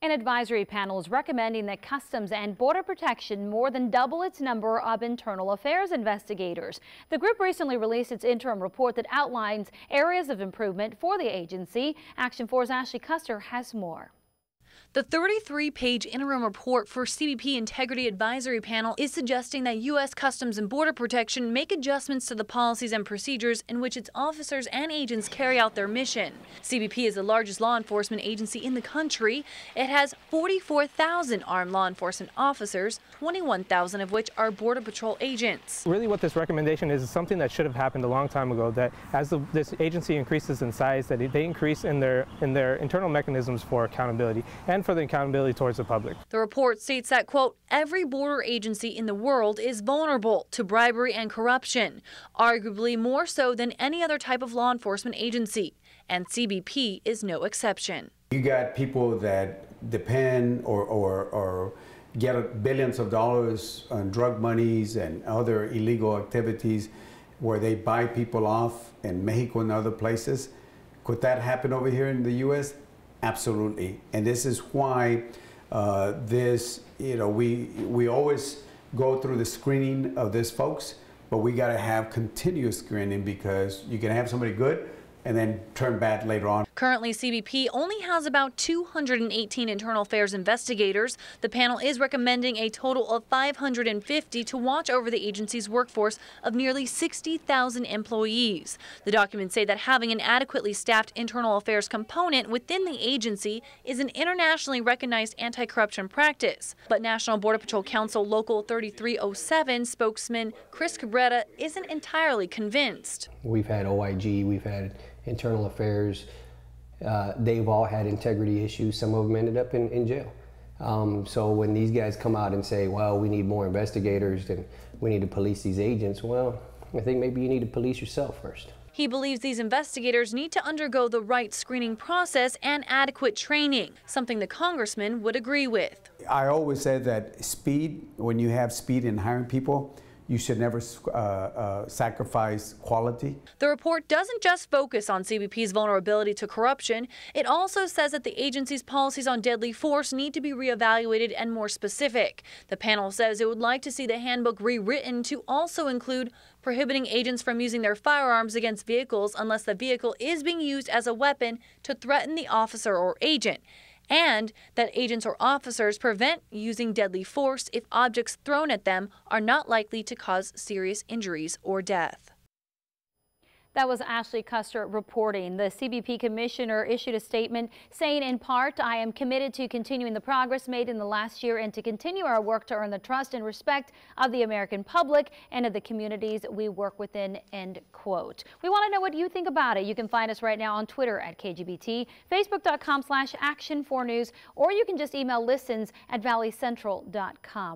An advisory panel is recommending that Customs and Border Protection more than double its number of internal affairs investigators. The group recently released its interim report that outlines areas of improvement for the agency. Action 4's Ashley Custer has more. The 33-page interim report for CBP Integrity Advisory Panel is suggesting that U.S. Customs and Border Protection make adjustments to the policies and procedures in which its officers and agents carry out their mission. CBP is the largest law enforcement agency in the country. It has 44,000 armed law enforcement officers, 21,000 of which are Border Patrol agents. Really what this recommendation is something that should have happened a long time ago, that as this agency increases in size, that they increase in their internal mechanisms for accountability and for the accountability towards the public. The report states that, quote, every border agency in the world is vulnerable to bribery and corruption, arguably more so than any other type of law enforcement agency, and CBP is no exception. You got people that depend or get billions of dollars on drug monies and other illegal activities where they buy people off in Mexico and other places. Could that happen over here in the U.S.? Absolutely, and this is why we always go through the screening of these folks, but we got to have continuous screening because you can have somebody good and then turn bad later on. Currently, CBP only has about 218 internal affairs investigators. The panel is recommending a total of 550 to watch over the agency's workforce of nearly 60,000 employees. The documents say that having an adequately staffed internal affairs component within the agency is an internationally recognized anti-corruption practice. But National Border Patrol Council Local 3307 spokesman Chris Cabrera isn't entirely convinced. We've had OIG, we've had internal affairs. They've all had integrity issues. Some of them ended up in jail. So when these guys come out and say, well, we need more investigators and we need to police these agents, well, I think maybe you need to police yourself first. He believes these investigators need to undergo the right screening process and adequate training, something the congressman would agree with. I always said that speed, when you have speed in hiring people, you should never sacrifice quality. The report doesn't just focus on CBP's vulnerability to corruption. It also says that the agency's policies on deadly force need to be reevaluated and more specific. The panel says it would like to see the handbook rewritten to also include prohibiting agents from using their firearms against vehicles unless the vehicle is being used as a weapon to threaten the officer or agent, and that agents or officers prevent using deadly force if objects thrown at them are not likely to cause serious injuries or death. That was Ashley Custer reporting. The CBP commissioner issued a statement saying, in part, I am committed to continuing the progress made in the last year and to continue our work to earn the trust and respect of the American public and of the communities we work within, end quote. We want to know what you think about it. You can find us right now on Twitter at KGBT, Facebook.com/Action4News, or you can just email listens@valleycentral.com.